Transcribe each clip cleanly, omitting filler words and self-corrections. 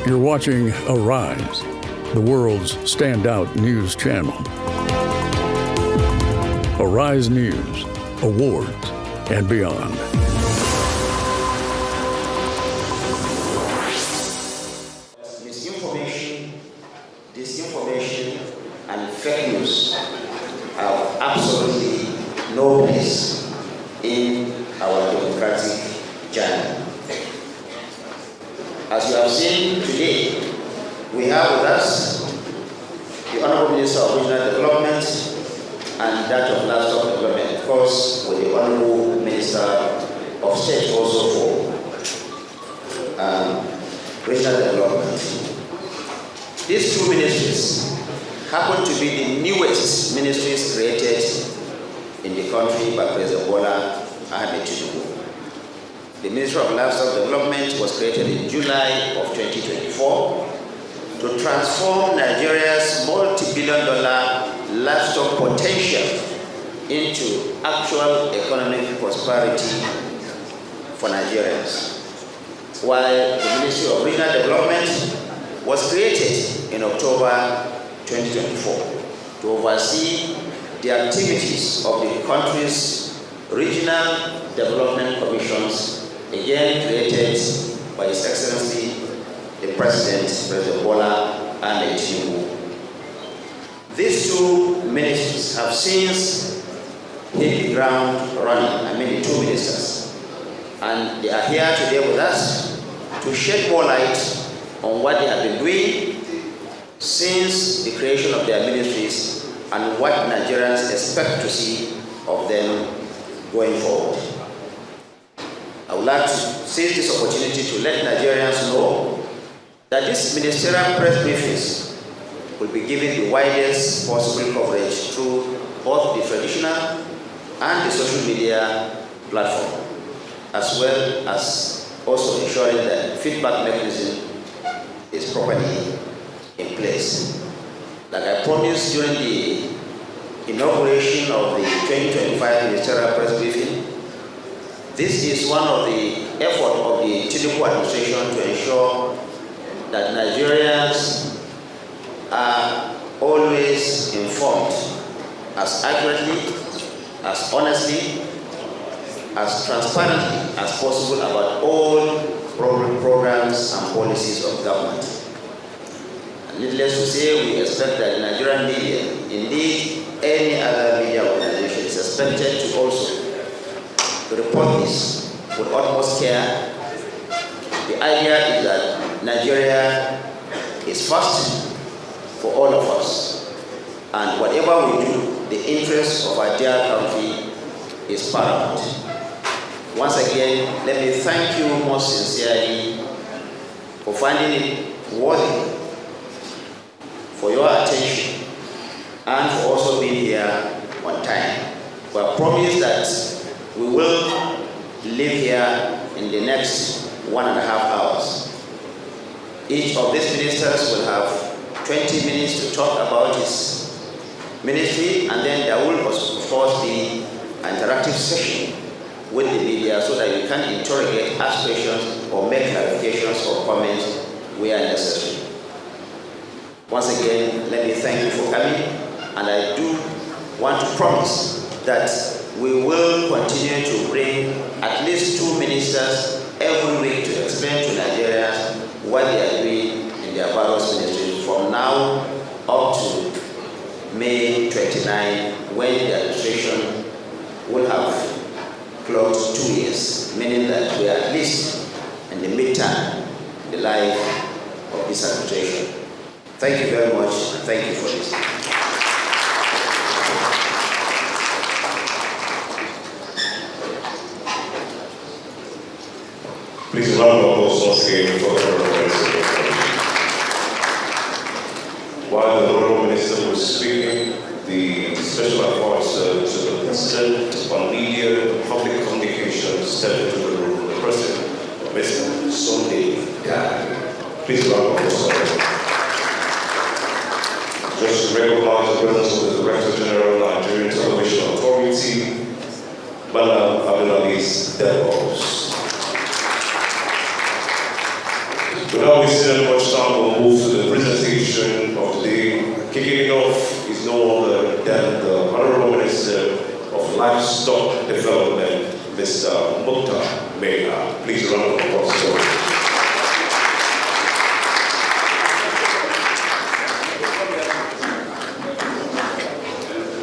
You're watching Arise, the world's standout news channel. Arise News, awards, and beyond. Misinformation, disinformation, and fake news have absolutely no place in our democratic journey. As you have seen today, we have with us the Honorable Minister of Regional Development and that of Livestock Development, of course, with the Honorable Minister of State also for Regional Development. These two ministries happen to be the newest ministries created in the country by President Bola Ahmed Tinubu. The Ministry of Livestock Development was created in July of 2024 to transform Nigeria's multi-billion-dollar livestock potential into actual economic prosperity for Nigerians. While the Ministry of Regional Development was created in October 2024 to oversee the activities of the country's regional development commissions, again created by His Excellency the President Bola Ahmed Tinubu. These two ministries have since hit the ground running, the two ministers. And they are here today with us to shed more light on what they have been doing since the creation of their ministries and what Nigerians expect to see of them going forward. I would like to seize this opportunity to let Nigerians know that these ministerial press briefings will be given the widest possible coverage through both the traditional and the social media platform, as well as also ensuring that feedback mechanism is properly in place. Like I promised during the inauguration of the 2025 ministerial press briefing, this is one of the efforts of the Tinubu administration to ensure that Nigerians are always informed as accurately, as honestly, as transparently as possible about all programs and policies of government. And needless to say, we expect that the Nigerian media, indeed any other media organization, is expected to also report this with utmost care. The idea is that Nigeria is first for all of us, and whatever we do, the interest of our dear country is paramount. Once again, let me thank you most sincerely for finding it worthy for your attention and for also being here on time. We have promised that we will live here in the next 1.5 hours. Each of these ministers will have 20 minutes to talk about his ministry, and then there will of course be an interactive session with the media so that you can interrogate, ask questions, or make clarifications or comments where necessary. Once again, let me thank you for coming, and I do want to promise that we will continue to bring at least 2 ministers every week to explain to Nigerians what they are doing in their various ministries from now up to May 29, when the administration will have closed 2 years, meaning that we are at least in the midterm, the life of this administration. Thank you very much. Thank you for this. Please round of applause once again for the While the Honourable Minister was speaking, the Special Advisor to the President on Media and Public Communications stepped into the room. The President, Mr. Sunday Guy. Please round of applause. Just to recognize the presence of the Director General of Nigerian Television Authority, Madam Abdulaziz Devt. Without wasting much time, we'll move to the presentation of the day. Kicking it off is no other than the Honorable Minister of Livestock Development, Mr. Mukta Mehta. Please round of applause.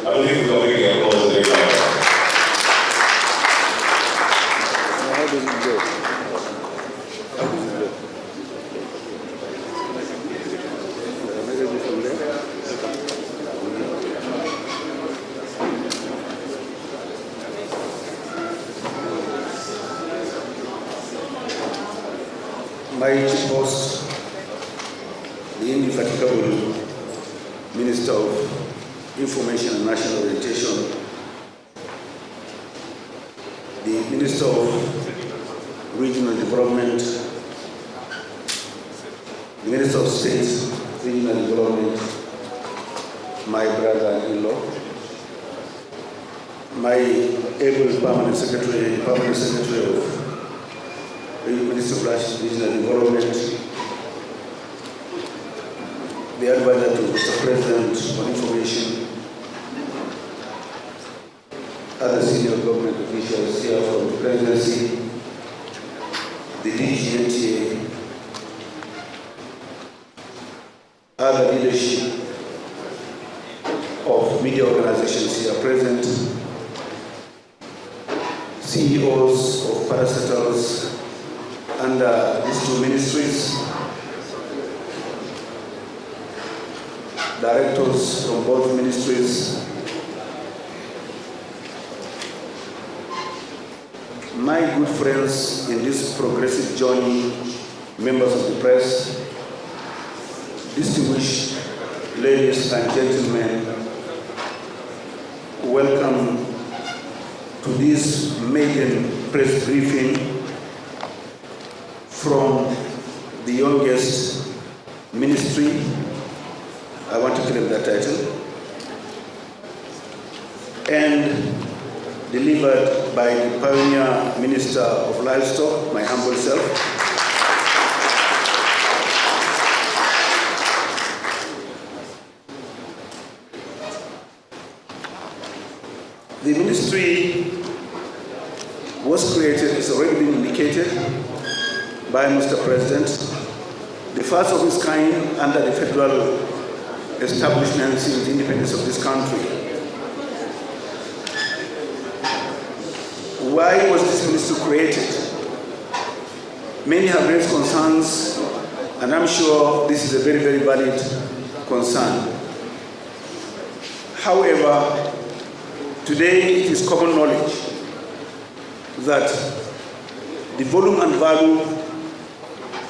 I believe we're going to get applause today. How does it go? My chief host, the indefatigable Minister of Information and National Orientation, the Minister of Regional Development, the Minister of State, Regional Development, my brother-in-law, my able permanent secretary of the Minister of Regional Development, the advisor to Mr. President on Information, other senior government officials here from the Presidency, the DGNTA, other leadership of media organizations here present, CEOs of parastatals under these two ministries, directors from both ministries, my good friends in this progressive journey, members of the press, distinguished ladies and gentlemen, welcome to this maiden press briefing from the youngest ministry, I want to claim that title, and delivered by the pioneer Minister of Livestock, my humble self. The ministry was created, it's already been indicated by Mr. President, the first of its kind under the federal establishment since the independence of this country. Why was this ministry created? Many have raised concerns, and I'm sure this is a very, very valid concern. However, today it is common knowledge that the volume and value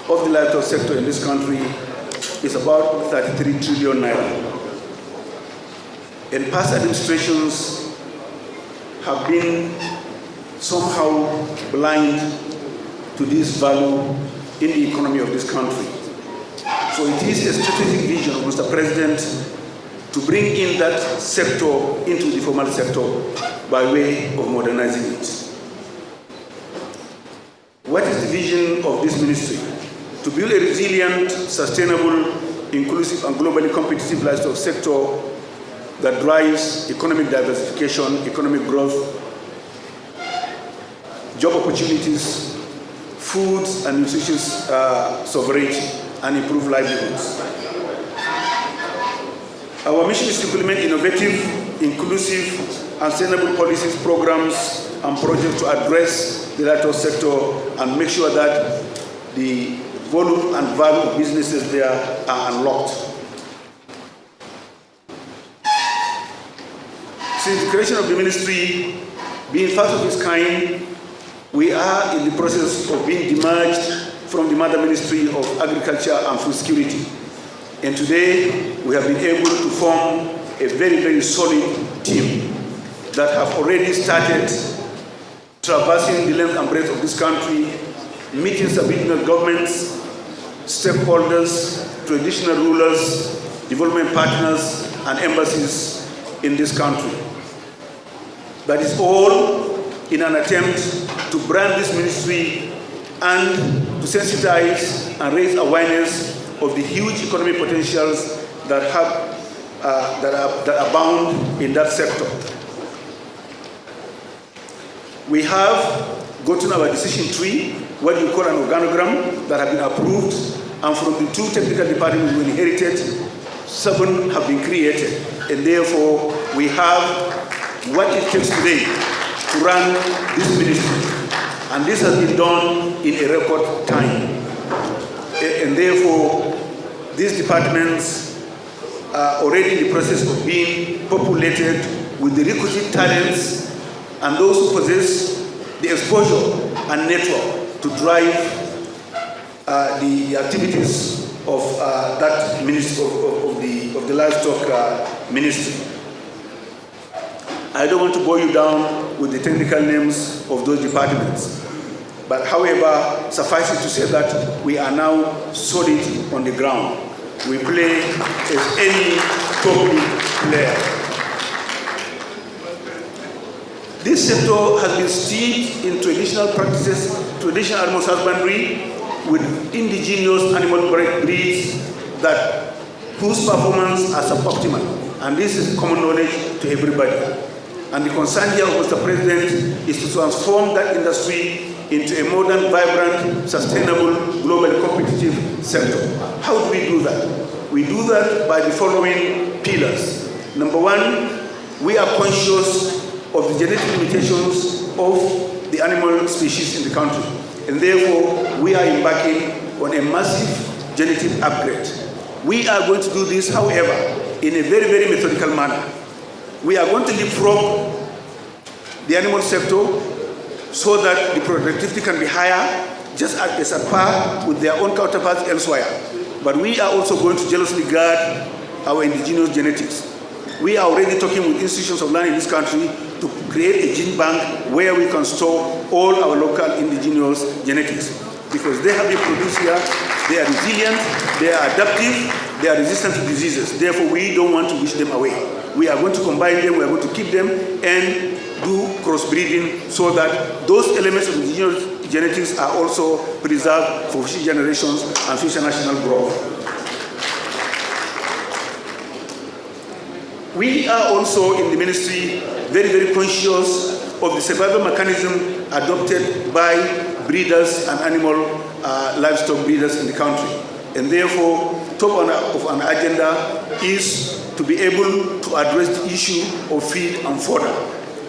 of the livestock sector in this country is about 33 trillion naira. And past administrations have been somehow blind to this value in the economy of this country. So it is a strategic vision of Mr. President to bring in that sector into the formal sector by way of modernizing it. What is the vision of this ministry? To build a resilient, sustainable, inclusive, and globally competitive livestock sector that drives economic diversification, economic growth, job opportunities, food and nutritious sovereignty, and improve livelihoods. Our mission is to implement innovative, inclusive, and sustainable policies, programs, and projects to address the livestock sector and make sure that the volume and value of businesses there are unlocked. Since the creation of the ministry, being first of its kind, we are in the process of being demerged from the mother ministry of Agriculture and Food Security. And today, we have been able to form a very, very solid team that have already started traversing the length and breadth of this country, meeting sub-regional governments, stakeholders, traditional rulers, development partners, and embassies in this country. That is all in an attempt to brand this ministry and to sensitize and raise awareness of the huge economic potentials that abound in that sector. We have gotten our decision tree, what you call an organogram, that have been approved, and from the 2 technical departments we inherited, 7 have been created, and therefore we have what it takes today to run this ministry. And this has been done in a record time. And therefore, these departments are already in the process of being populated with the requisite talents and those who possess the exposure and network to drive the activities of that ministry, of the livestock ministry. I don't want to bore you down with the technical names of those departments. But however, suffice it to say that we are now solid on the ground. We play as any top player. This sector has been steeped in traditional practices, traditional animal husbandry, with indigenous animal breeds whose performance are suboptimal. And this is common knowledge to everybody. And the concern here of Mr. President is to transform that industry into a modern, vibrant, sustainable, globally competitive sector. How do we do that? We do that by the following pillars. Number 1, we are conscious of the genetic limitations of the animal species in the country. And therefore, we are embarking on a massive genetic upgrade. We are going to do this, however, in a very, very methodical manner. We are going to leapfrog the animal sector so that the productivity can be higher, just as at par with their own counterparts elsewhere. But we are also going to jealously guard our indigenous genetics. We are already talking with institutions of land in this country to create a gene bank where we can store all our local indigenous genetics, because they have been produced here, they are resilient, they are adaptive, they are resistant to diseases. Therefore, we don't want to wish them away. We are going to combine them, we are going to keep them, and do crossbreeding so that those elements of indigenous genetics are also preserved for future generations and future national growth. We are also in the ministry very, very conscious of the survival mechanism adopted by breeders and animal livestock breeders in the country. And therefore, top of an agenda is to be able to address the issue of feed and fodder.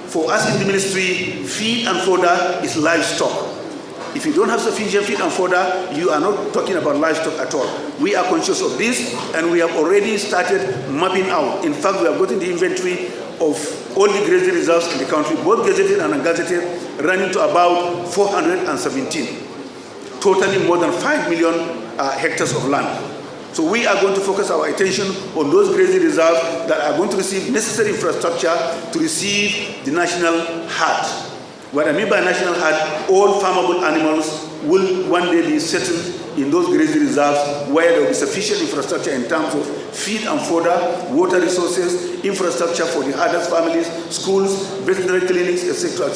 For us in the ministry, feed and fodder is livestock. If you don't have sufficient feed and fodder, you are not talking about livestock at all. We are conscious of this, and we have already started mapping out. In fact, we have gotten the inventory of all the grazing reserves in the country, both gazetted and ungazetted, running to about 417, totaling more than 5 million hectares of land. So we are going to focus our attention on those grazing reserves that are going to receive necessary infrastructure to receive the national herd. What I mean by national herd, all farmable animals will one day be settled in those grazing reserves where there will be sufficient infrastructure in terms of feed and fodder, water resources, infrastructure for the herders' families, schools, veterinary clinics, etc.,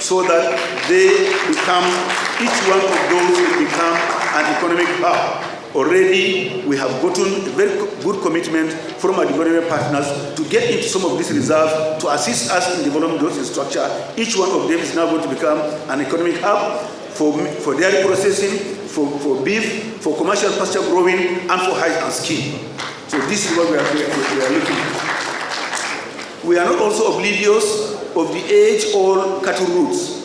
so that each one of those will become an economic hub. Already, we have gotten a very good commitment from our development partners to get into some of these reserves to assist us in developing those infrastructure. Each one of them is now going to become an economic hub for dairy processing, for beef, for commercial pasture growing, and for hide and skin. So this is what we are looking at. We are not also oblivious of the age-old cattle routes.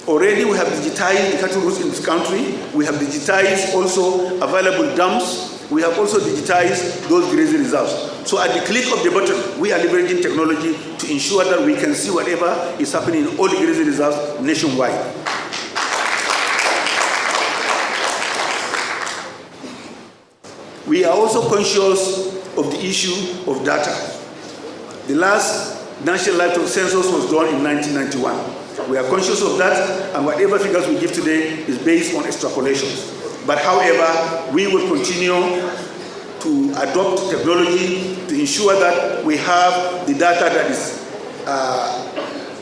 Already we have digitized the cattle routes in this country. We have digitized also available dams. We have also digitized those grazing reserves. So at the click of the button, we are leveraging technology to ensure that we can see whatever is happening in all the grazing reserves nationwide. We are also conscious of the issue of data. The last National Livestock Census was done in 1991. We are conscious of that, and whatever figures we give today is based on extrapolations. But however, we will continue to adopt technology to ensure that we have the data that is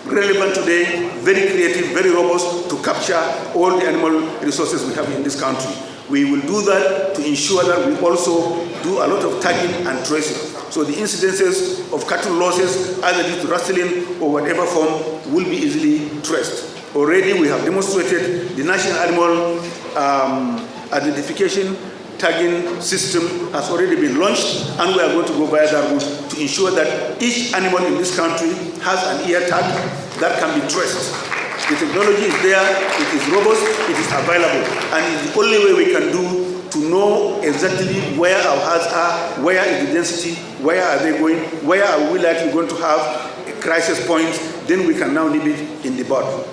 relevant today, very creative, very robust to capture all the animal resources we have in this country. We will do that to ensure that we also do a lot of tagging and tracing. So the incidences of cattle losses, either due to rustling or whatever form, will be easily traced. Already we have demonstrated the national animal identification tagging system has already been launched, and we are going to go via that route to ensure that each animal in this country has an ear tag that can be traced. The technology is there, it is robust, it is available, and it's the only way we can do to know exactly where our herds are, where is the density, where are they going, where are we likely going to have a crisis point, then we can now nip it in the bud.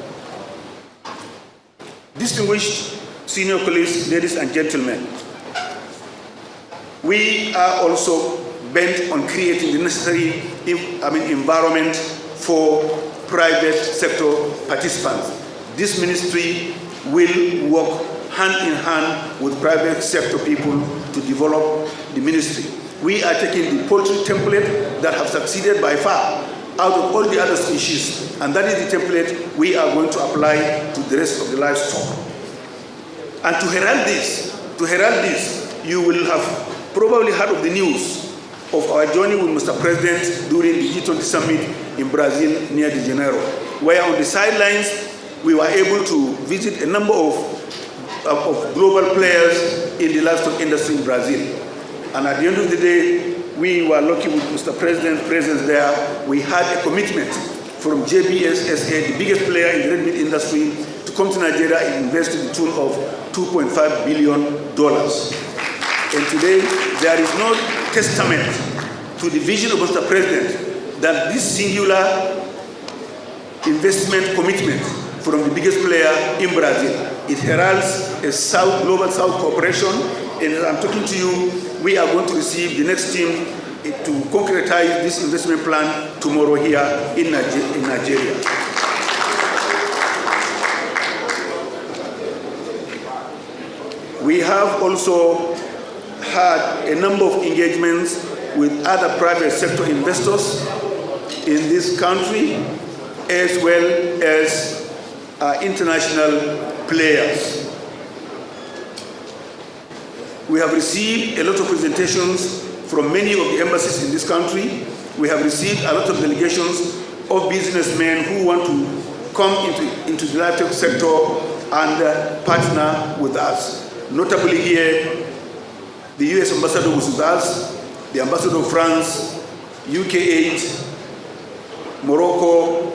Distinguished senior colleagues, ladies and gentlemen, we are also bent on creating the necessary environment for private sector participants. This ministry will work hand in hand with private sector people to develop the ministry. We are taking the poultry template that have succeeded by far out of all the other species, and that is the template we are going to apply to the rest of the livestock. And to herald this, you will have probably heard of the news of our journey with Mr. President during the G20 summit in Brazil near de Janeiro, where on the sidelines we were able to visit a number of global players in the livestock industry in Brazil. And at the end of the day, we were lucky with Mr. President's presence there. We had a commitment from JBS-SA, the biggest player in the red meat industry, to come to Nigeria and invest to the tune of $2.5 billion. And today, there is no testament to the vision of Mr. President that this singular investment commitment from the biggest player in Brazil, it heralds a global South cooperation. And as I'm talking to you, we are going to receive the next team to concretize this investment plan tomorrow here in Nigeria. We have also had a number of engagements with other private sector investors in this country, as well as international players. We have received a lot of presentations from many of the embassies in this country. We have received a lot of delegations of businessmen who want to come into the livestock sector and partner with us. Notably here, the US ambassador was with us, the ambassador of France, UK aid, Morocco,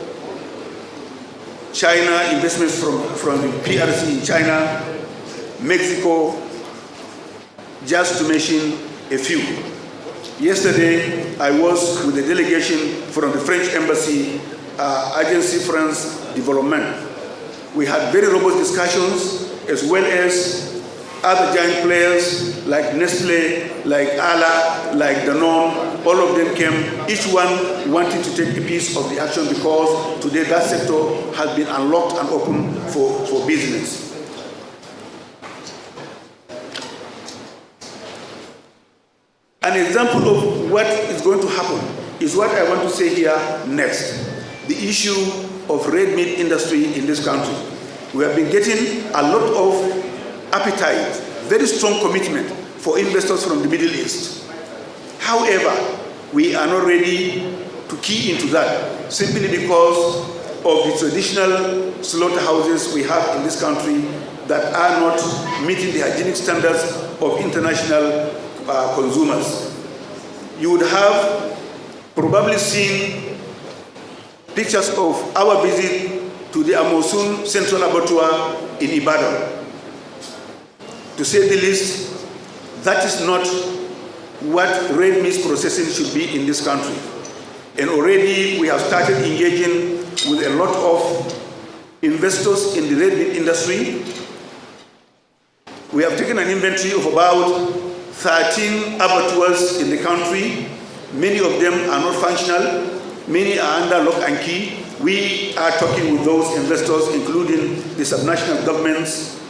China, investments from the PRC in China, Mexico, just to mention a few. Yesterday, I was with a delegation from the French Embassy, Agency France Development. We had very robust discussions, as well as other giant players like Nestle, like Ala, like Danone. All of them came, each one wanting to take a piece of the action, because today that sector has been unlocked and open for business. An example of what is going to happen is what I want to say here next. The issue of red meat industry in this country. We have been getting a lot of appetite, very strong commitment for investors from the Middle East. However, we are not ready to key into that, simply because of the traditional slaughterhouses we have in this country that are not meeting the hygienic standards of international consumers. You would have probably seen pictures of our visit to the Amosun Central Abattoir in Ibadan. To say the least, that is not what red meat processing should be in this country. And already we have started engaging with a lot of investors in the red meat industry. We have taken an inventory of about 13 abattoirs in the country. Many of them are not functional. Many are under lock and key. We are talking with those investors, including the subnational governments,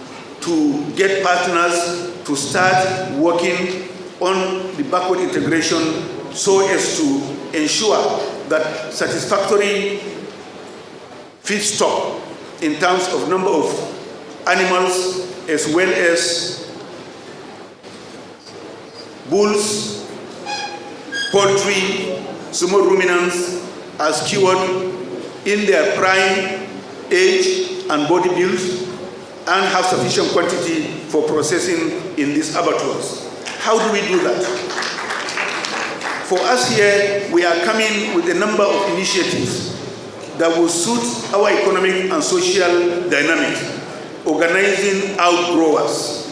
to get partners to start working on the backward integration so as to ensure that satisfactory feedstock in terms of number of animals as well as bulls, poultry, small ruminants are cured in their prime age and body build and have sufficient quantity for processing in these abattoirs. How do we do that? For us here, we are coming with a number of initiatives that will suit our economic and social dynamics, organizing outgrowers.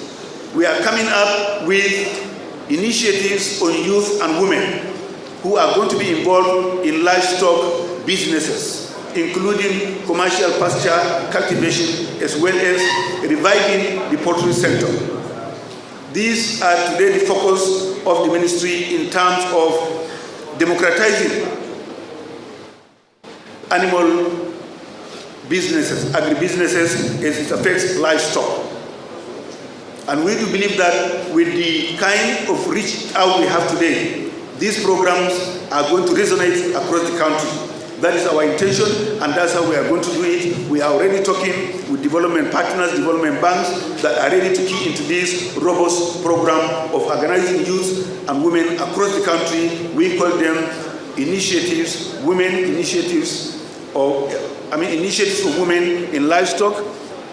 We are coming up with initiatives on youth and women who are going to be involved in livestock businesses, including commercial pasture cultivation, as well as reviving the poultry sector. These are today the focus of the ministry in terms of democratizing animal businesses, agribusinesses, as it affects livestock. And we do believe that with the kind of reach out we have today, these programs are going to resonate across the country. That is our intention, and that's how we are going to do it. We are already talking with development partners, development banks that are ready to key into this robust program of organizing youth and women across the country. We call them initiatives, women initiatives, initiatives for women in livestock,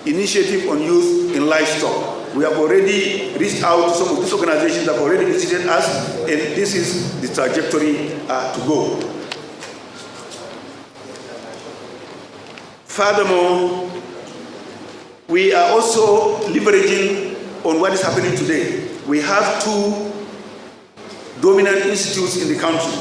initiative on youth in livestock. We have already reached out to some of these organizations that have already visited us, and this is the trajectory to go. Furthermore, we are also leveraging on what is happening today. We have two dominant institutes in the country.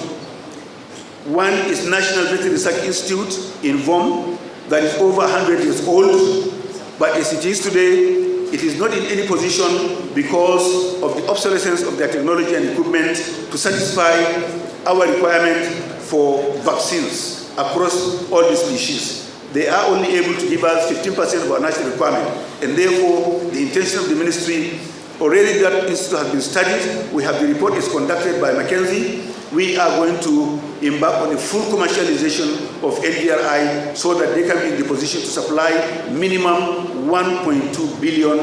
One is National Veterinary Research Institute in VOM, that is over 100 years old, but as it is today, it is not in any position because of the obsolescence of their technology and equipment to satisfy our requirement for vaccines across all the species. They are only able to give us 15% of our national requirement, and therefore the intention of the ministry, already that institute has been studied. We have the report is conducted by McKinsey. We are going to embark on a full commercialization of NDRI so that they can be in the position to supply minimum 1.2 billion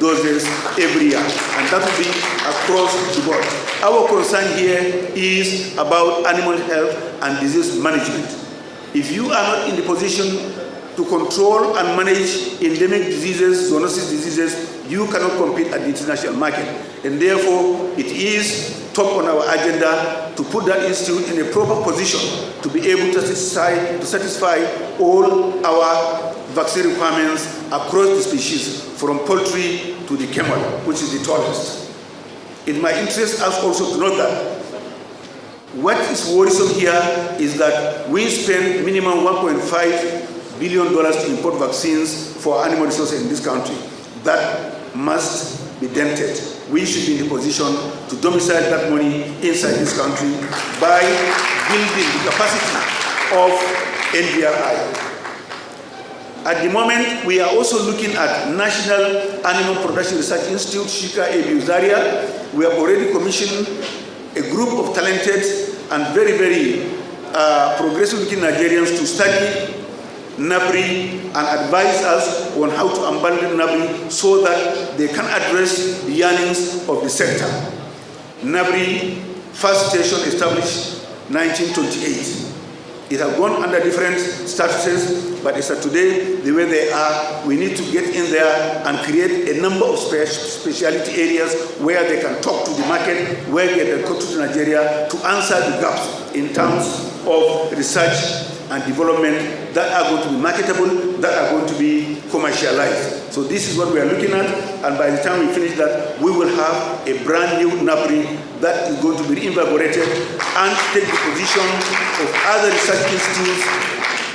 doses every year, and that will be across the board. Our concern here is about animal health and disease management. If you are not in the position to control and manage endemic diseases, zoonosis diseases, you cannot compete at the international market. And therefore, it is top on our agenda to put that institute in a proper position to be able to satisfy all our vaccine requirements across the species, from poultry to the camel, which is the tallest. In my interest also to note that what is worrisome here is that we spend minimum $1.5 billion to import vaccines for animal resources in this country. That must be dented. We should be in the position to domicile that money inside this country by building the capacity of NDRI. At the moment, we are also looking at National Animal Production Research Institute, Shika ABU Zaria. We have already commissioned a group of talented and very, very progressive-looking Nigerians to study NABRI and advise us on how to unbundle NABRI so that they can address the yearnings of the sector. NABRI, first station established 1928. It has gone under different statuses, but as of today, the way they are, we need to get in there and create a number of specialty areas where they can talk to the market, where they can go to Nigeria to answer the gaps in terms of research and development that are going to be marketable, that are going to be commercialized. So this is what we are looking at, and by the time we finish that, we will have a brand new NABRI that is going to be reinvigorated and take the position of other research institutes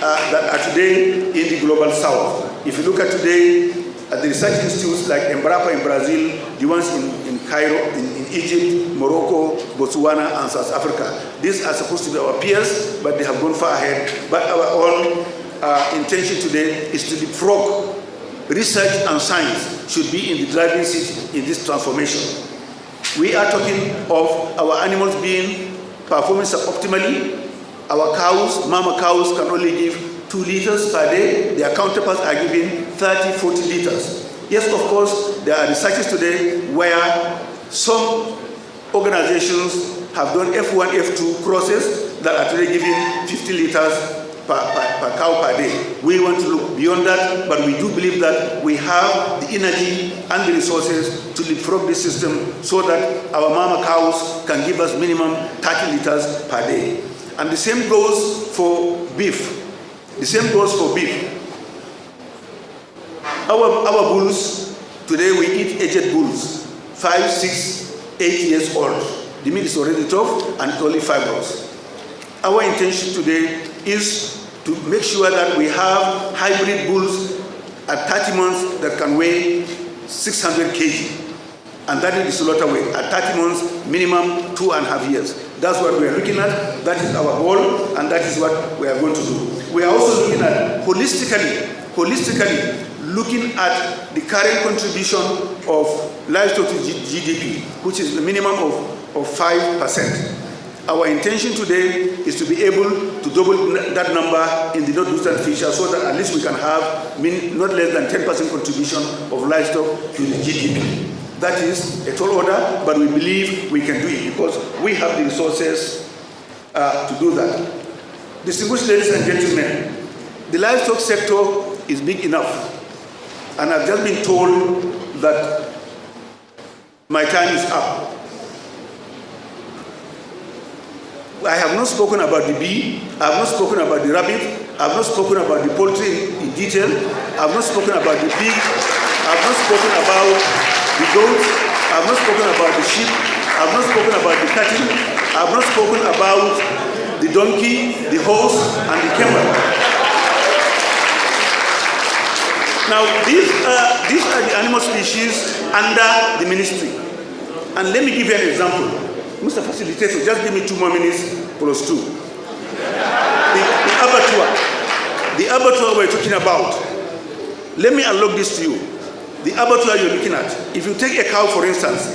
that are today in the global south. If you look at today, at the research institutes like Embrapa in Brazil, the ones in Cairo, in Egypt, Morocco, Botswana, and South Africa. These are supposed to be our peers, but they have gone far ahead. But our own intention today is to leapfrog. Research and science should be in the driving seat in this transformation. We are talking of our animals being performing suboptimally. Our cows, mama cows, can only give 2 liters per day. Their counterparts are giving 30, 40 liters. Yes, of course, there are researches today where some organizations have done F1, F2 crosses that are today giving 50 liters per cow per day. We want to look beyond that, but we do believe that we have the energy and the resources to leapfrog this system so that our mama cows can give us minimum 30 liters per day. And the same goes for beef. The same goes for beef. Our bulls, today we eat aged bulls, 5, 6, 8 years old. The meat is already tough and it's only fibrous. Our intention today is to make sure that we have hybrid bulls at 30 months that can weigh 600 kg. And that is the slaughter weight. At 30 months, minimum 2.5 years. That's what we are looking at. That is our goal, and that is what we are going to do. We are also looking at holistically looking at the current contribution of livestock to GDP, which is the minimum of 5%. Our intention today is to be able to double that number in the not distant future so that at least we can have not less than 10% contribution of livestock to the GDP. That is a tall order, but we believe we can do it because we have the resources to do that. Distinguished ladies and gentlemen, the livestock sector is big enough, and I've just been told that my time is up. I have not spoken about the bee, I have not spoken about the rabbit, I have not spoken about the poultry in detail, I have not spoken about the pig, I have not spoken about the goats, I have not spoken about the sheep, I have not spoken about the cattle, I have not spoken about the donkey, the horse, and the camel. Now, these are the animal species under the ministry. And let me give you an example. Mr. Facilitator, just give me 2 more minutes plus 2. The abattoir we're talking about, let me unlock this to you. The abattoir you're looking at, if you take a cow, for instance,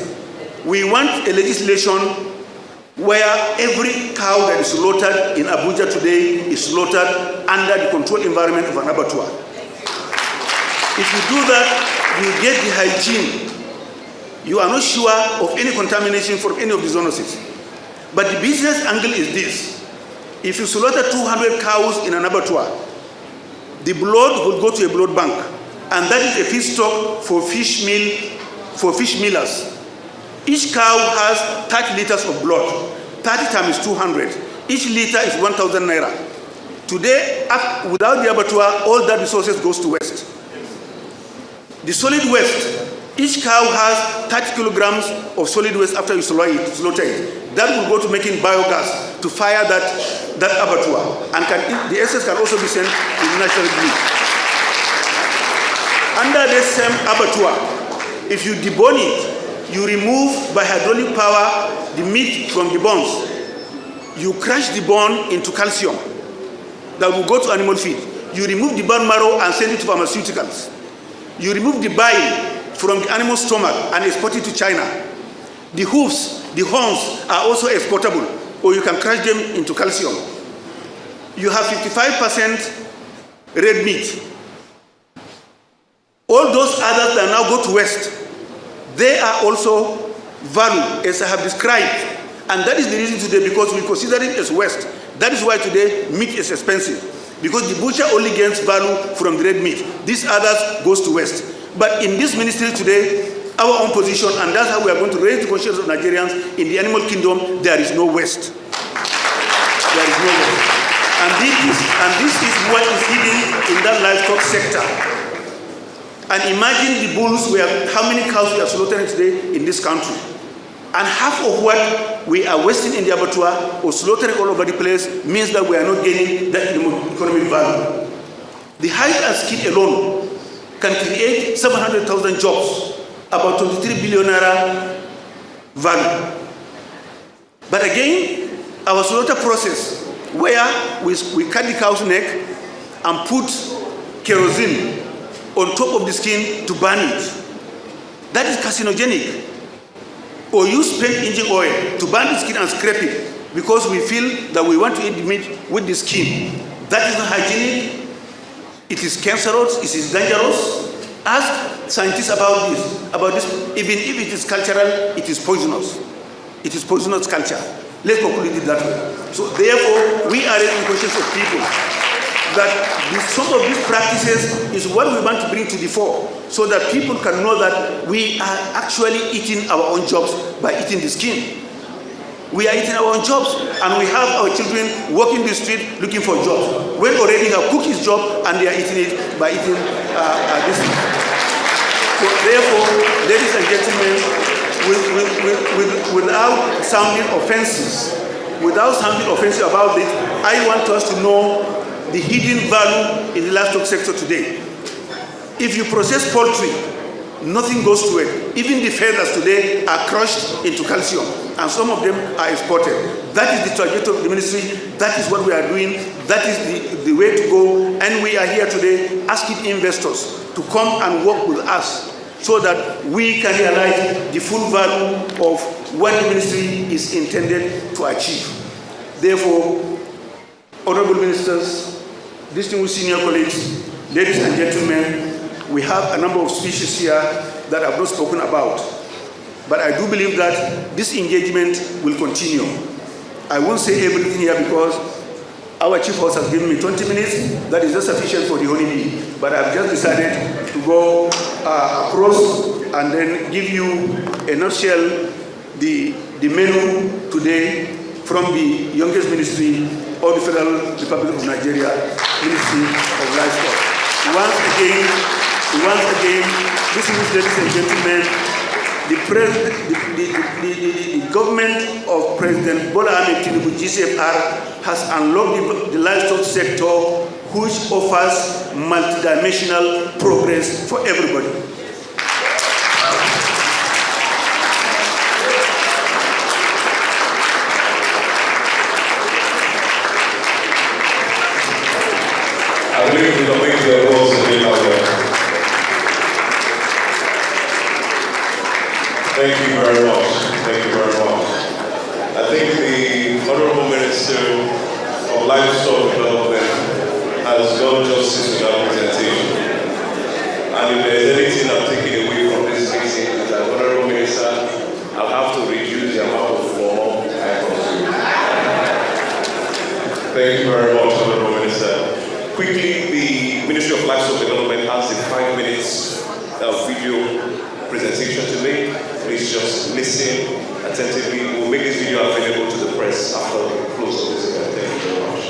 we want a legislation where every cow that is slaughtered in Abuja today is slaughtered under the controlled environment of an abattoir. If you do that, you get the hygiene. You are not sure of any contamination from any of the zoonosis. But the business angle is this. If you slaughter 200 cows in an abattoir, the blood will go to a blood bank, and that is a feedstock for fish millers. Each cow has 30 liters of blood. 30 times 200. Each liter is 1,000 naira. Today, without the abattoir, all that resources goes to waste. The solid waste, each cow has 30 kilograms of solid waste after you slaughter it. That will go to making biogas to fire that abattoir. And the excess can also be sent to the national grid. Under this same abattoir, if you debone it, you remove by hydraulic power the meat from the bones. You crush the bone into calcium that will go to animal feed. You remove the bone marrow and send it to pharmaceuticals. You remove the bile from the animal's stomach and export it to China. The hoofs, the horns are also exportable, or you can crush them into calcium. You have 55% red meat. All those others that now go to waste, they are also valued as I have described. And that is the reason today, because we consider it as waste. That is why today meat is expensive, because the butcher only gains value from the red meat. These others goes to waste. But in this ministry today, our own position, and that's how we are going to raise the consciousness of Nigerians in the animal kingdom, there is no waste. There is no waste. And this is what is hidden in that livestock sector. And imagine the bulls, how many cows we are slaughtering today in this country. And half of what we are wasting in the abattoir or slaughtering all over the place means that we are not gaining that economic value. The hide and skin alone can create 700,000 jobs, about 23 billion naira value. But again, our slaughter process, where we cut the cow's neck and put kerosene on top of the skin to burn it, that is carcinogenic. Or use spent engine oil to burn the skin and scrape it because we feel that we want to eat the meat with the skin. That is not hygienic, It is cancerous, it is dangerous. Ask scientists about this. Even if it is cultural, it is poisonous. It is poisonous culture. Let's conclude it that way. So therefore, we are raising questions of people that some of these practices is what we want to bring to the fore, so that people can know that we are actually eating our own jobs by eating the skin. We are eating our own jobs, and we have our children walking the street looking for jobs, when already have cooked his job and they are eating it by eating this. So therefore, ladies and gentlemen, without sounding offensive about it, I want us to know the hidden value in the livestock sector today. If you process poultry, nothing goes to it. Even the feathers today are crushed into calcium, and some of them are exported. That is the trajectory of the ministry. That is what we are doing. That is the way to go. And we are here today asking investors to come and work with us so that we can realize the full value of what the ministry is intended to achieve. Therefore, honorable ministers, distinguished senior colleagues, ladies and gentlemen, we have a number of species here that I've not spoken about. But I do believe that this engagement will continue. I won't say everything here because our chief host has given me 20 minutes. That is not sufficient for the honeybee. But I've just decided to go across and then give you a nutshell the menu today from the youngest ministry of the Federal Republic of Nigeria, Ministry of Livestock. Once again, distinguished ladies and gentlemen, the government of President Bola Ahmed Tinubu, GCFR, has unlocked the livestock sector, which offers multidimensional progress for everybody. I believe we can make the rules a bit louder. Thank you very much. Thank you very much. I think the Honorable Minister of Livestock Development has done justice to that presentation. And if there is anything I'm taking away from this meeting, as an Honorable Minister, I'll have to reduce the amount of form I consume. Thank you very much, Honorable Minister. Quickly, the Ministry of Livestock Development has a 5 minutes video presentation to make. Please just listen attentively. We'll make this video available to the press after the close of this event. Thank you very much.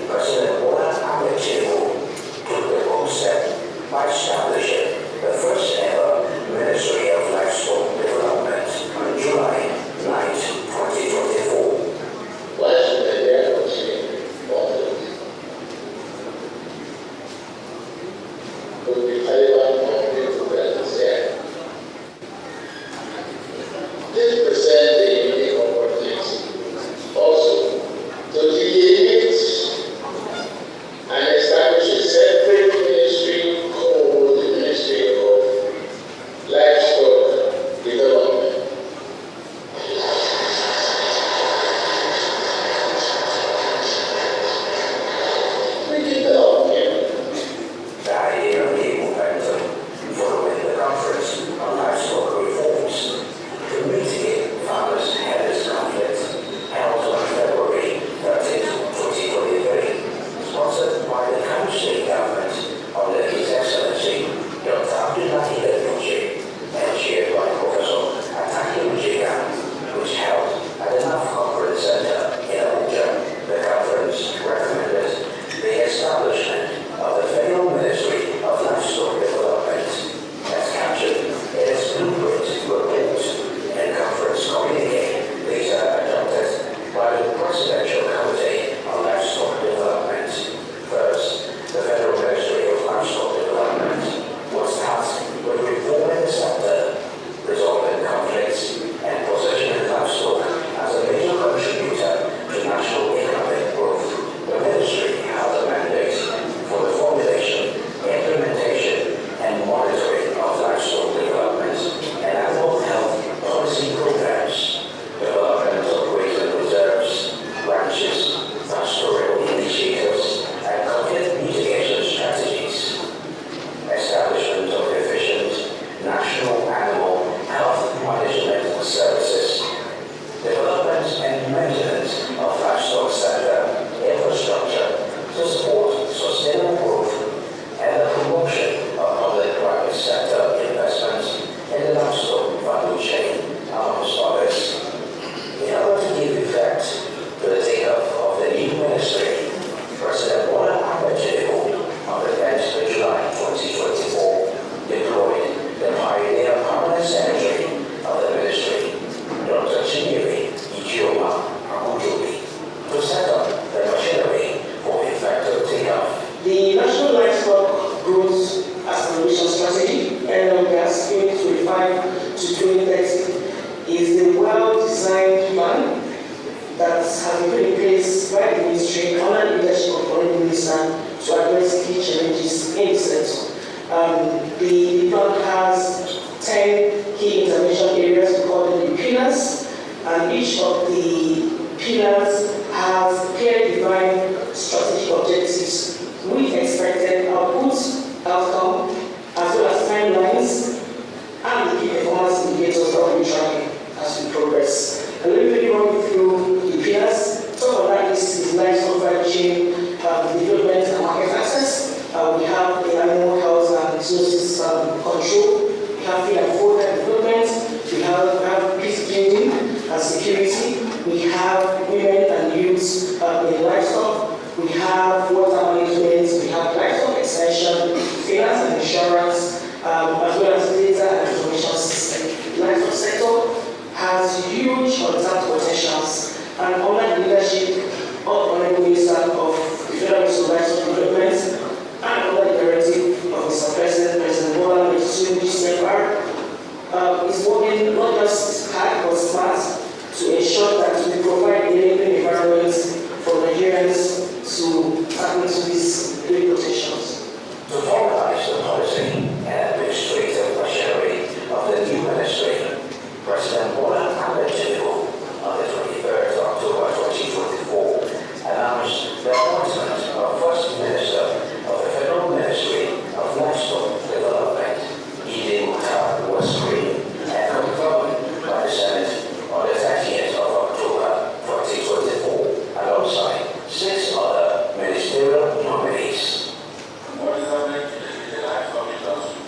President Bola Ahmed Tinubu took the bold step by and maintenance of livestock sector infrastructure to support sustainable growth and the promotion of public-private sector investments in the livestock value chain, amongst others. In order to give effect to the take-up of the new ministry, President Bola Ahmed Tinubu on the 10th of July 2024 deployed the pioneer permanent secretary of the ministry, Dr. Chinyere Ijeoma Amujobi, to set up the machinery for effective take-up. The National Livestock Growth Acceleration Strategy, NLGAS 2025 to 2030, is the well-designed plan that has been put in place by the ministry under the leadership of the Honourable Minister to address key challenges in the sector. The plan has 10 key intervention areas, we call them the pillars, and each of the pillars has clearly defined strategic objectives with expected outputs, outcome, as well as timelines, and the key performance indicators that we'll be tracking as we progress. A little bit run through the pillars. Top of that list is livestock value chain development and market access. We have the animal health and resources control. We have feed and fodder development. We have peace building and security. We have women and youths in livestock. We have water management. We have livestock extension, finance and insurance, as well as data and information system. The livestock sector has huge untapped potentials, and under the leadership of Honourable Minister of the Federal Ministry of Livestock Development and under the directive of Mr. President Bola Ahmed Tinubu is working not just hard but smart to ensure that we provide enabling environments for Nigerians to tap into these great potentials. To formalize the policy and administrative machinery of the new ministry, President Bola Ahmed Tinubu on the 23rd of October 2024 announced the appointment of First Minister of the Federal Ministry of Livestock Development, Ide Mukhtar was screened and confirmed by the Senate on the 30th of October 2024 alongside 6 other ministerial nominees. What is happening today in the livestock industry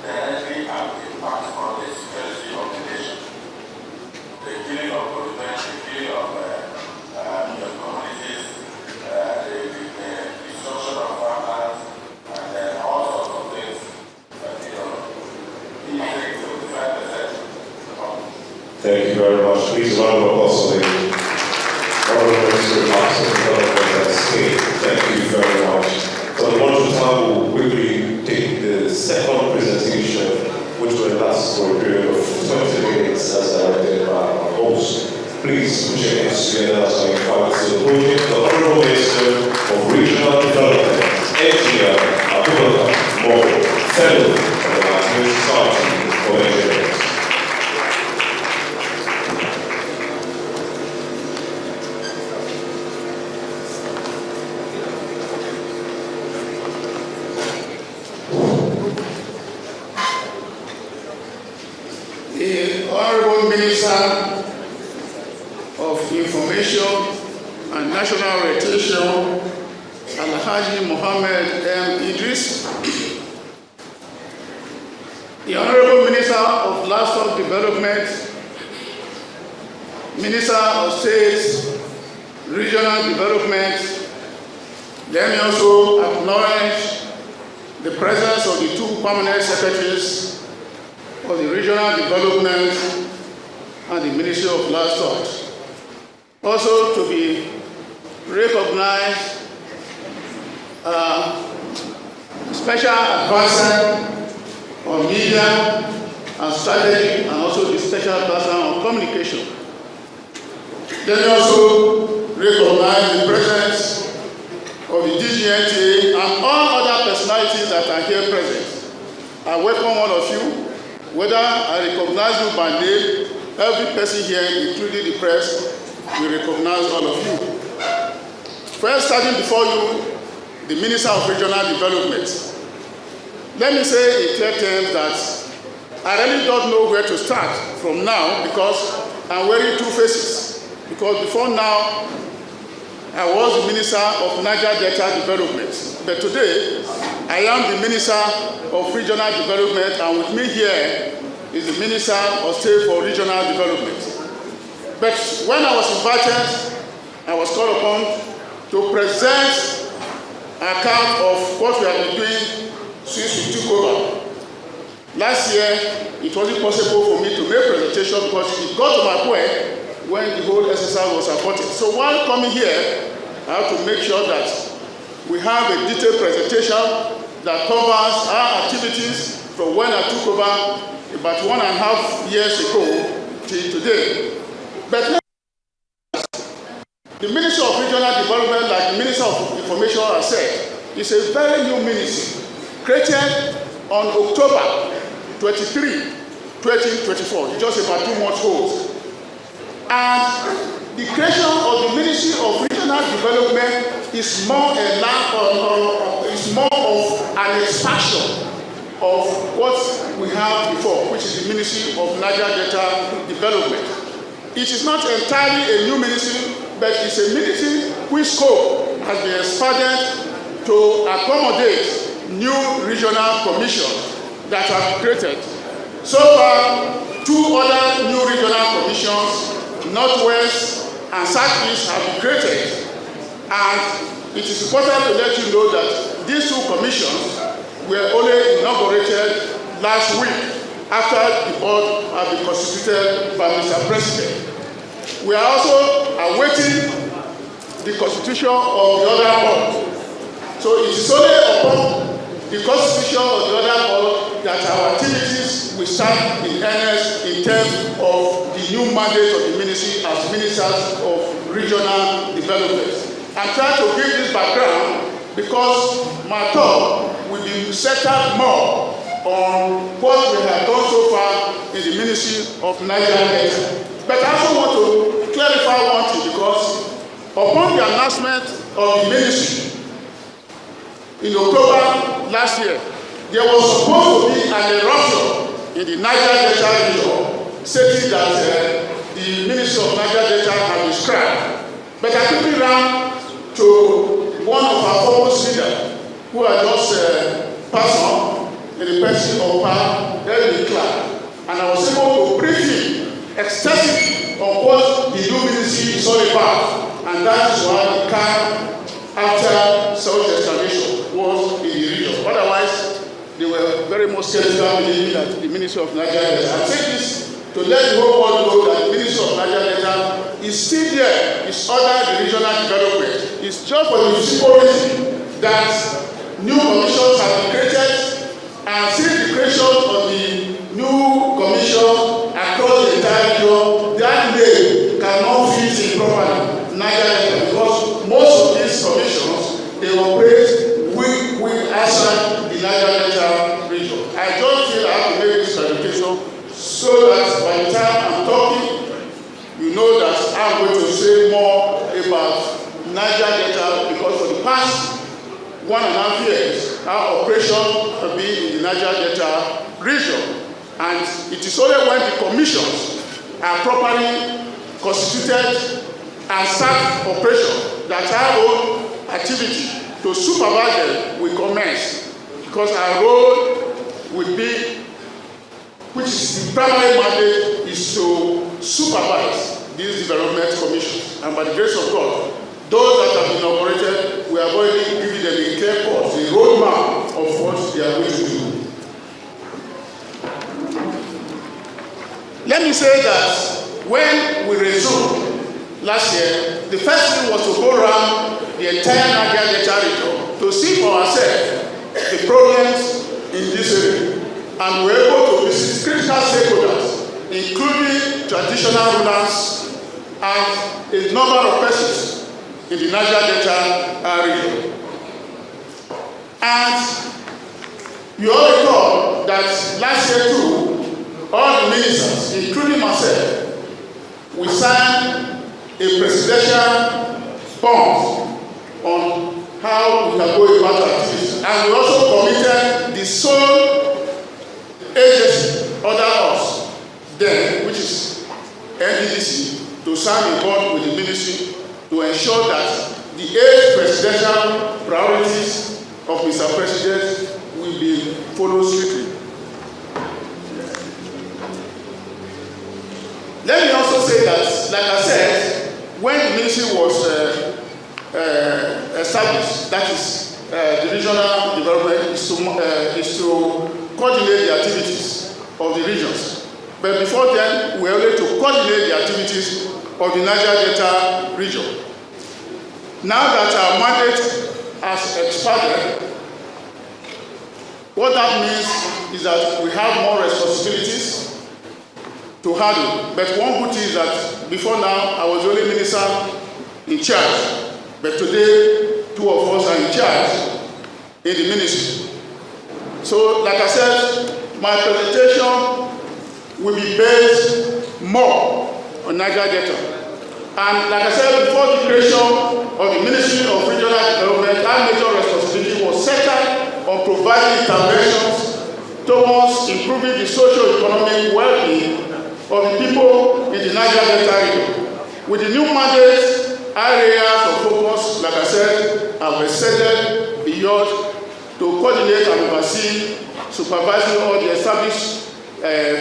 directly have impact on the security of the nation. The killing of women, the killing of your communities, the destruction of farmers, and all sorts of things. Easily 25%. Thank you very much. Please round of applause for the Honourable Minister of Livestock Development and State. Thank you very much. So the wonderful time will quickly take the second presentation, which will last for a period of 20 minutes as directed by our host. Please put your hands together as I invite to the podium the Honourable Minister of Regional Development, Engineer Abubakar Mo, Fellow of the Nigerian Society for Engineers. The Honourable Minister of Information and National Orientation, Alhaji Mohammed M. Idris, the Honourable Minister of Livestock Development, Minister of State, Regional Development. Let me also acknowledge the presence of the 2 permanent secretaries of the Regional Development and the Ministry of Livestock. Also to be recognized, Special Advisor on Media and Strategy, and also the Special Advisor on Communication. Then we also recognize the presence of the DGNTA and all other personalities that are here present. I welcome all of you. Whether I recognize you by name, every person here, including the press, will recognize all of you. First, starting before you, the Minister of Regional Development. Let me say in clear terms that I really don't know where to start from now because I'm wearing 2 faces. because before now, I was the Minister of Niger Delta Development. But today, I am the Minister of Regional Development, and with me here is the Minister of State for Regional Development. But when I was invited, I was called upon to present an account of what we have been doing since we took over. Last year, it wasn't possible for me to make a presentation because it got to my point when the whole exercise was aborted. So while coming here, I have to make sure that we have a detailed presentation that covers our activities from when I took over about 1.5 years ago till today. But the Ministry of Regional Development, like the Minister of Information has said, is a very new ministry created on October 23, 2024. It's just about 2 months old. And the creation of the Ministry of Regional Development is more of an expansion of what we have before, which is the Ministry of Niger Delta Development. It is not entirely a new ministry, but it's a ministry whose scope has been expanded to accommodate new regional commissions that have been created. So far, 2 other new regional commissions, Northwest and Southeast, have been created. And it is important to let you know that these 2 commissions were only inaugurated last week after the board had been constituted by Mr. President. We are also awaiting the constitution of the other board. So it is only upon the constitution of the other board that our activities will start in earnest in terms of the new mandate of the ministry as ministers of regional development. I'm trying to give this background because my talk will be centered more on what we have done so far in the Ministry of Niger Delta. But I also want to clarify one thing, because upon the announcement of the ministry in October last year, there was supposed to be an eruption in the Niger Delta region, stating that the Ministry of Niger Delta had been scrapped. But I quickly ran to one of our foremost leaders, who had just passed on, in the person of Devt, and I was able to brief him extensively on what the new ministry is all about, and that is why it came after such explanation was in the region. Otherwise, they were very much skeptical, believing that the Ministry of Niger Delta. I say this to let the whole world know that the Ministry of Niger Delta is still there. It's under the regional development. It's just for the simple reason that new commissions have been created, and since the creation of the new commission across the entire region, that name cannot fit in properly Niger Delta, because most of these commissions, they operate with outside the Niger Delta region. I don't feel I have to make this clarification so that by the time I'm talking, you know that I'm going to say more about Niger Delta, because for the past 1.5 years, our operation has been in the Niger Delta region. And it is only when the commissions are properly constituted and start operation that our own activity to supervise them will commence. Because our role will be, which is the primary mandate, is to supervise these development commissions. And by the grace of God, those that have been inaugurated, we have already given them a clear course, a roadmap of what they are going to do. Let me say that when we resumed last year, the first thing was to go around the entire Niger Delta region to see for ourselves the problems in this area. And we were able to visit critical stakeholders, including traditional rulers and a number of persons in the Niger Delta region. And you all recall that last year too, all the ministers, including myself, we signed a presidential bond on how we can go about our activities. And we also committed the sole agency under us then, which is NDDC, to sign a bond with the ministry to ensure that the 8 presidential priorities of Mr. President will be followed strictly. Let me also say that, like I said, when the ministry was established, that is, the regional development is to coordinate the activities of the regions. But before then, we were able to coordinate the activities of the Niger Delta region. Now that our mandate has expired, what that means is that we have more responsibilities to handle. But one good thing is that before now, I was the only minister in charge. But today, 2 of us are in charge in the ministry. So, like I said, my presentation will be based more on Niger Delta. And like I said, before the creation of the Ministry of Regional Development, our major responsibility was centered on providing interventions towards improving the socio-economic well-being of the people in the Niger Delta region. With the new mandate, areas of focus, like I said, have extended beyond to coordinate and oversee, supervising all the established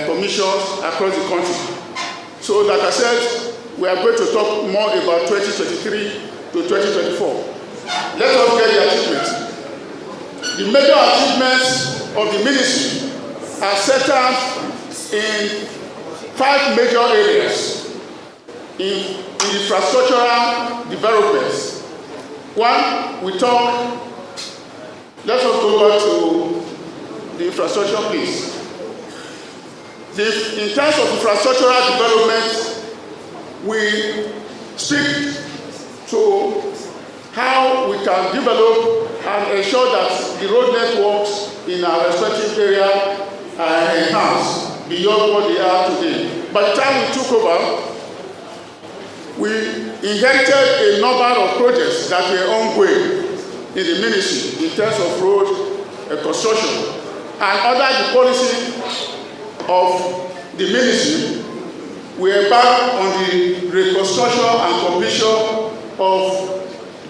commissions across the country. So, like I said, we are going to talk more about 2023 to 2024. Let us get the achievements. The major achievements of the ministry are centered in 5 major areas in infrastructural developments. One, we talk, let us go back to the infrastructure, please. In terms of infrastructural development, we speak to how we can develop and ensure that the road networks in our respective area are enhanced beyond what they are today. By the time we took over, we inherited a number of projects that were ongoing in the ministry in terms of road construction. And under the policy of the ministry, we embarked on the reconstruction and completion of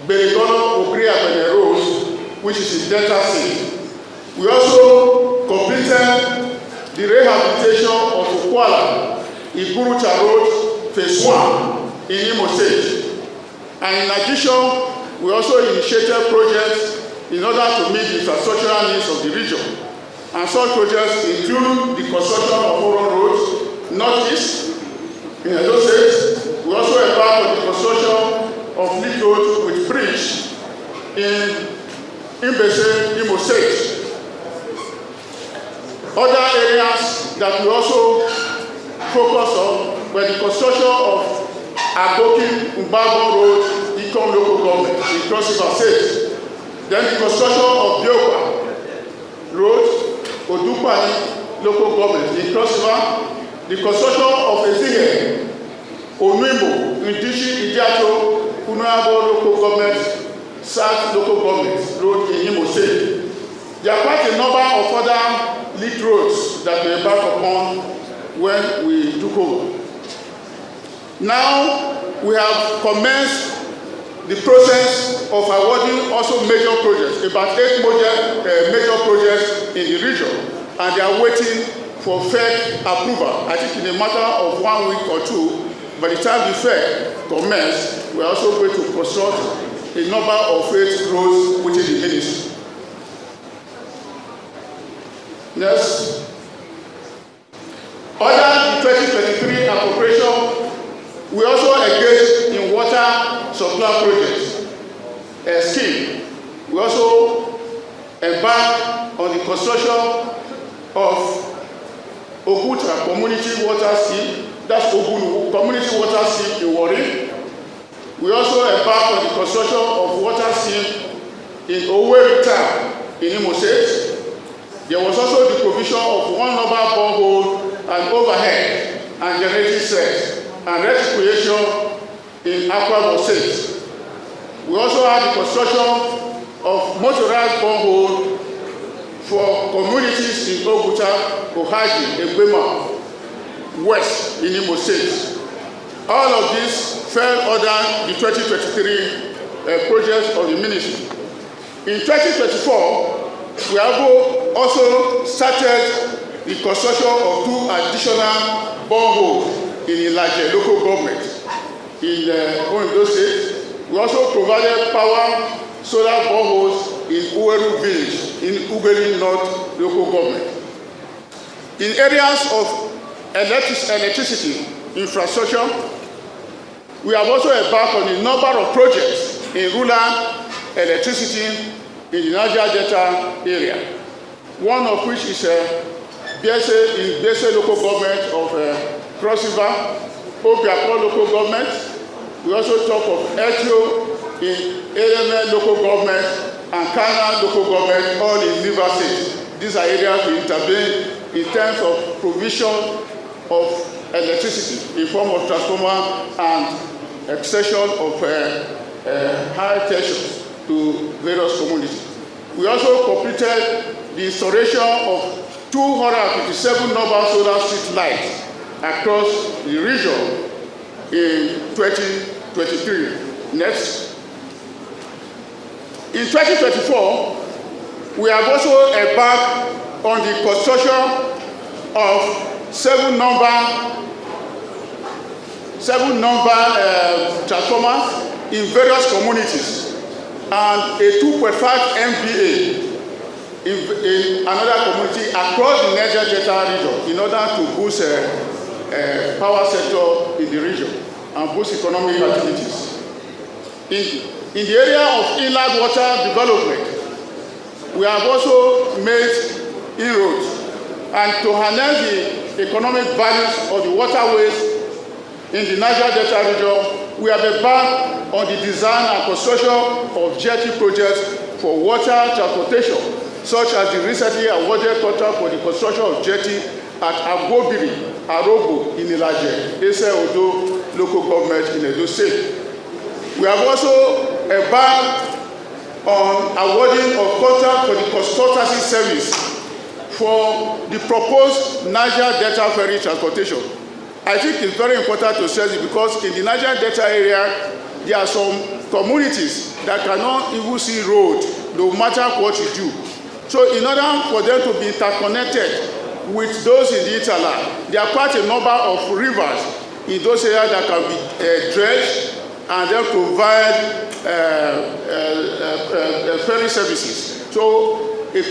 Belegolo-Ogria-Bene Road, which is in Delta State. We also completed the rehabilitation of Okwala, Iburucha Road, Phase 1 in Imo State. And in addition, we also initiated projects in order to meet the infrastructural needs of the region. And such projects include the construction of Oron Road, Northeast, in Edo State. We also embarked on the construction of Lead Road with bridge in Imbese, Imo State. Other areas that we also focused on were the construction of Agoki Mbabo Road, Ikom local government in Cross River State. Then the construction of Biokwa Road, Odupani local government in Cross River. The construction of Ezine, Onwimbo, Ndishi, Idiato, Unuabo local government, South local government road in Imo State. There are quite a number of other lead roads that we embarked upon when we took over. Now we have commenced the process of awarding also major projects, about 8 major projects in the region, and they are waiting for FED approval. I think in a matter of 1 week or 2, by the time the FED commences, we are also going to construct a number of 8 roads within the ministry. Next. Under the 2023 appropriation, we also engaged in water supply projects scheme. We also embarked on the construction of Okuta Community Water Scheme, that's Ogun Community Water Scheme in Warri. We also embarked on the construction of water scheme in Owerri Town in Imo State. There was also the provision of 1 number borehole and overhead and generating sets and recreation in Akwa State. We also had the construction of motorized borehole for communities in Oguta, Ohaji, Egbema, West in Imo State. All of this fell under the 2023 projects of the ministry. In 2024, we have also started the construction of 2 additional boreholes in Ilaje local government in Ondo State. We also provided power solar boreholes in Uweru village in Ugeli North local government. In areas of electricity infrastructure, we have also embarked on a number of projects in rural electricity in the Niger Delta area. One of which is Bese local government of Cross River, Obiako local government. We also talk of Etio in Eleme local government and Kana local government, all in River State. These are areas we intervene in terms of provision of electricity in form of transformer and extension of high tension to various communities. We also completed the installation of 257 mobile solar street lights across the region in 2023. Next. In 2024, we have also embarked on the construction of 7 transformers in various communities and a 2.5 MVA in another community across the Niger Delta region in order to boost power sector in the region and boost economic activities. In the area of inland water development, we have also made inroads, and to harness the economic values of the waterways in the Niger Delta region, we have embarked on the design and construction of jetty projects for water transportation, such as the recently awarded contract for the construction of jetty at Agbobiri, Arobo in Ilaje, Ese Odo local government in Edo State. We have also embarked on awarding of contract for the consultancy service for the proposed Niger Delta ferry transportation. I think it's very important to say this because in the Niger Delta area, there are some communities that cannot even see road no matter what you do. So in order for them to be interconnected with those in the hinterland, there are quite a number of rivers in those areas that can be dredged and then provide ferry services. So a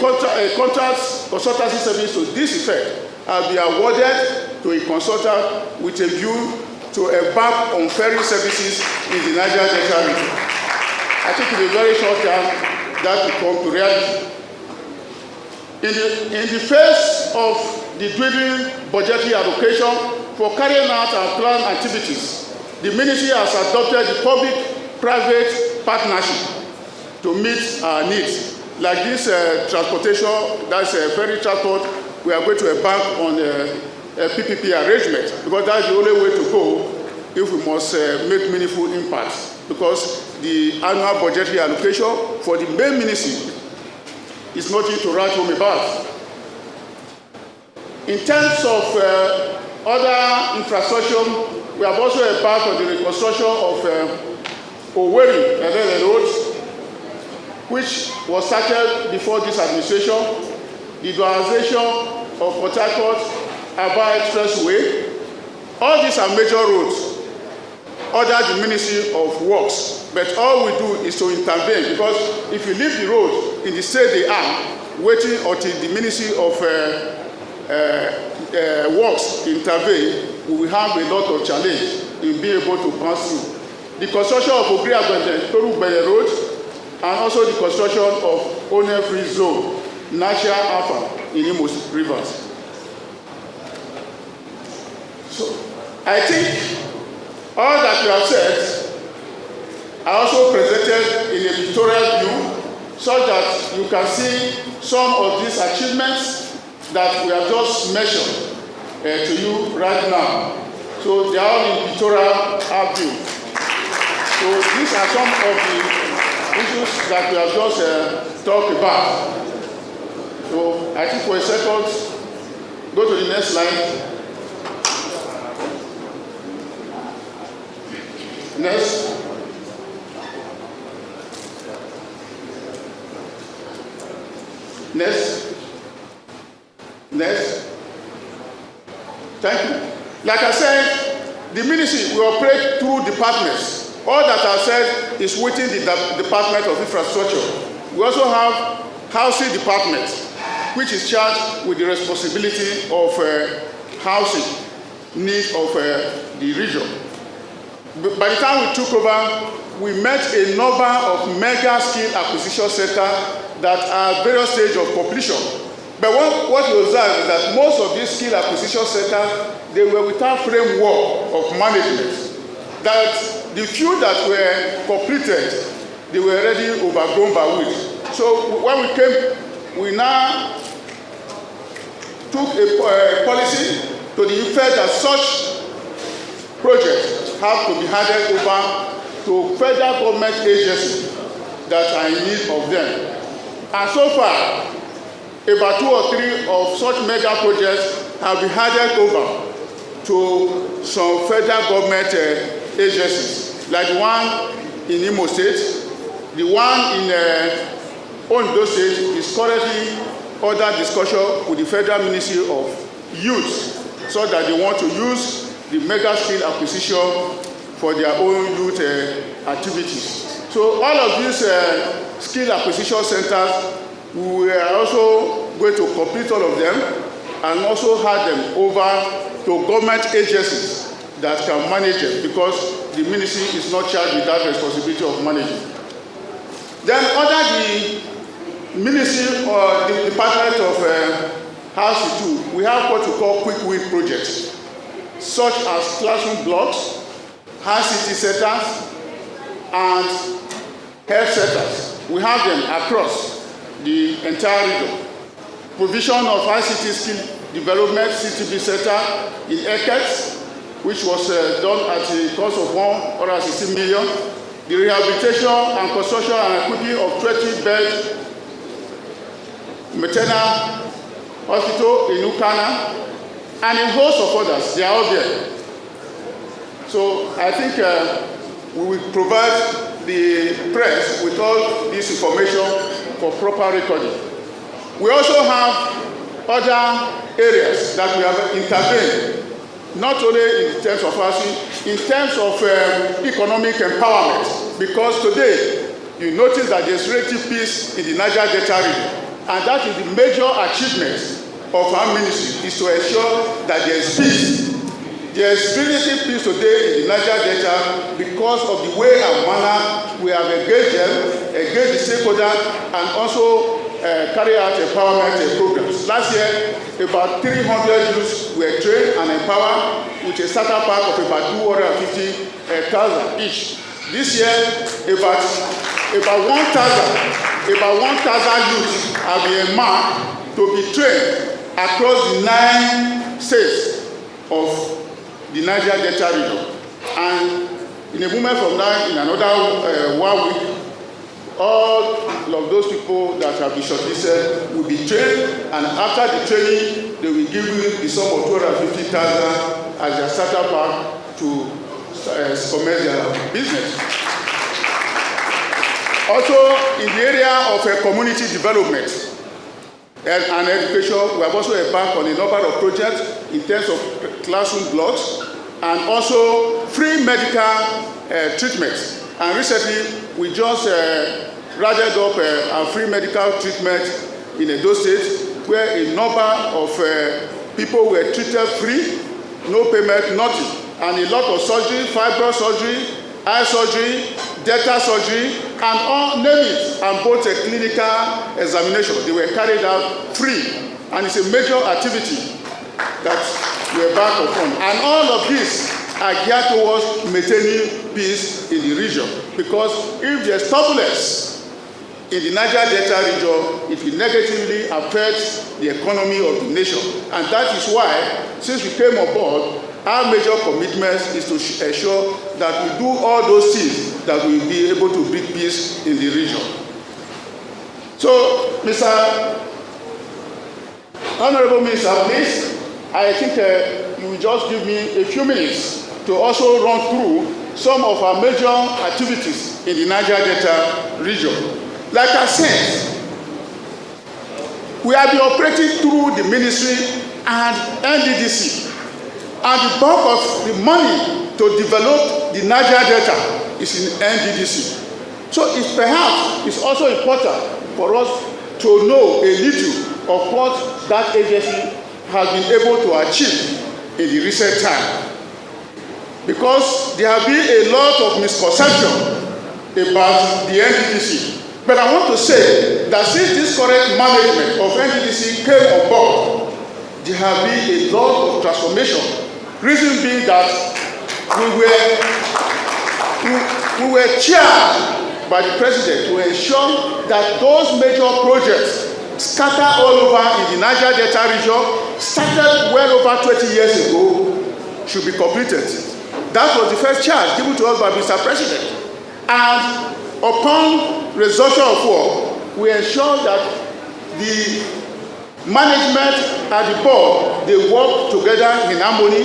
contract consultancy service to this effect will be awarded to a consultant with a view to embark on ferry services in the Niger Delta region. I think in a very short time that will come to reality. In the face of the dwindling budgetary allocation for carrying out our planned activities, the ministry has adopted the public-private partnership to meet our needs. Like this transportation, that's ferry transport, we are going to embark on a PPP arrangement because that's the only way to go if we must make meaningful impacts, because the annual budgetary allocation for the main ministry is nothing to write home about. In terms of other infrastructure, we have also embarked on the reconstruction of Owerri Road, which was started before this administration, the dualization of Port Harcourt-Aba Expressway. All these are major roads under the Ministry of Works, but all we do is to intervene, because if you leave the road in the state they are, waiting until the Ministry of Works intervene, we will have a lot of challenge in being able to pass through. The construction of Ogri-Agbende-Torugbeye Road and also the construction of owner-free zone, Nasha Alpha in Imo Rivers. So I think all that you have said are also presented in a pictorial view, so that you can see some of these achievements that we have just mentioned to you right now. So they are all in pictorial view. So these are some of the issues that we have just talked about. So I think for a second, go to the next slide. Next. Next. Next. Thank you. Like I said, the ministry will operate through departments. All that I said is within the Department of Infrastructure. We also have Housing Department, which is charged with the responsibility of housing needs of the region. By the time we took over, we met a number of mega skill acquisition centers that are at various stages of completion. But what we observed is that most of these skill acquisition centers, they were without framework of management. That the few that were completed, they were already overgrown by weeds. So when we came, we now took a policy to the effect that such projects have to be handed over to federal government agencies that are in need of them. And so far, about 2 or 3 of such mega projects have been handed over to some federal government agencies, like the one in Imo State. The one in Ondo State is currently under discussion with the Federal Ministry of Youth, so that they want to use the mega skill acquisition for their own youth activities. So all of these skill acquisition centers, we are also going to complete all of them and also hand them over to government agencies that can manage it, because the ministry is not charged with that responsibility of managing. Then under the ministry or the Department of Housing too, we have what we call quick win projects, such as classroom blocks, ICT centers, and health centers. We have them across the entire region. Provision of ICT skill development CTB center in Eket, which was done at the cost of 160 million. The rehabilitation and construction and equipping of 20-bed maternal hospital in Ukana, and a host of others. They are all there. So I think we will provide the press with all this information for proper recording. We also have other areas that we have intervened, not only in terms of housing, in terms of economic empowerment, because today you notice that there's relative peace in the Niger Delta region, and that is the major achievement of our ministry, is to ensure that there is peace. There is relative peace today in the Niger Delta because of the way and manner we have engaged them, engaged the stakeholders, and also carry out empowerment programs. Last year, about 300 youths were trained and empowered with a starter pack of about 250,000 each. This year, about 1,000 youths have been marked to be trained across the 9 states of the Niger Delta region. And in a moment from now, in another 1 week, all of those people that have been shortlisted will be trained, and after the training, they will give you the sum of 250,000 as their starter pack to commence their business. Also, in the area of community development and education, we have also embarked on a number of projects in terms of classroom blocks and also free medical treatment. And recently, we just rounded up our free medical treatment in Edo State, where a number of people were treated free, no payment, nothing. And a lot of surgery, fibroid surgery, eye surgery, dental surgery, and all name it, and both a clinical examination. They were carried out free, and it's a major activity that we embark upon. And all of this are geared towards maintaining peace in the region, because if there's turbulence in the Niger Delta region, it will negatively affect the economy of the nation. And that is why, since we came on board, our major commitment is to ensure that we do all those things that we will be able to bring peace in the region. So, Mr. Honorable Minister, please, I think you will just give me a few minutes to also run through some of our major activities in the Niger Delta region. Like I said, we have been operating through the ministry and NDDC, and the bulk of the money to develop the Niger Delta is in NDDC. So it's also important for us to know a little of what that agency has been able to achieve in the recent time. Because there have been a lot of misconception about the NDDC. But I want to say that since this current management of NDDC came on board, there have been a lot of transformation. Reason being that we were charged by the president to ensure that those major projects scattered all over in the Niger Delta region, started well over 20 years ago, should be completed. That was the first charge given to us by Mr. President. And upon resumption of work, we ensure that the management and the board, they work together in harmony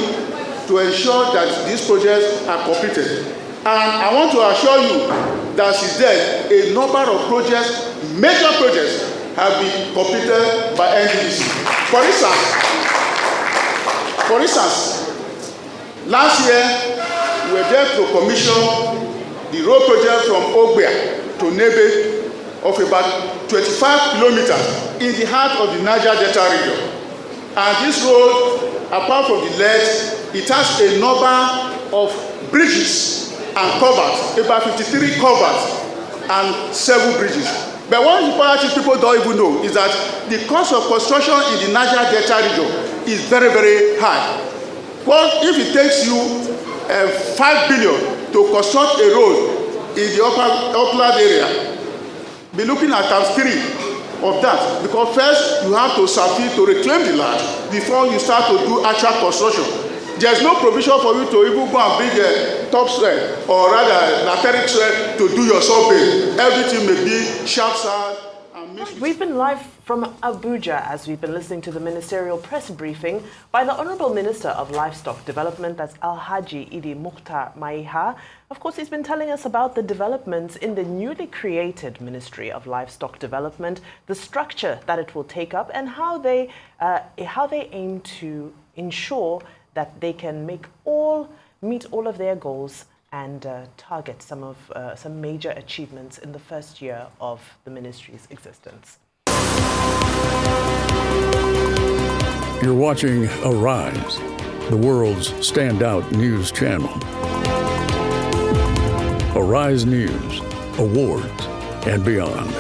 to ensure that these projects are completed. And I want to assure you that since then, a number of projects, major projects, have been completed by NDDC. For instance, last year, we were there to commission the road project from Ogbia to Nebe of about 25 kilometers in the heart of the Niger Delta region. And this road, apart from the legs, it has a number of bridges and culverts, about 53 culverts and 7 bridges. But one important thing people don't even know is that the cost of construction in the Niger Delta region is very, very high. Well, if it takes you 5 billion to construct a road in the upland area, be looking at ×3 of that, because first you have to submit to reclaim the land before you start to do actual construction. There's no provision for you to even go and bring a topsoil or rather lateric soil to do your survey. Everything may be sharp sand and mixed. We've been live from Abuja as we've been listening to the ministerial press briefing by the Honourable Minister of Livestock Development, that's Alhaji Idi Mukhtar Maiha. Of course, he's been telling us about the developments in the newly created Ministry of Livestock Development, the structure that it will take up, and how they aim to ensure that they can meet all of their goals and target some major achievements in the first year of the ministry's existence. You're watching Arise, the world's standout news channel. Arise News, awards, and beyond.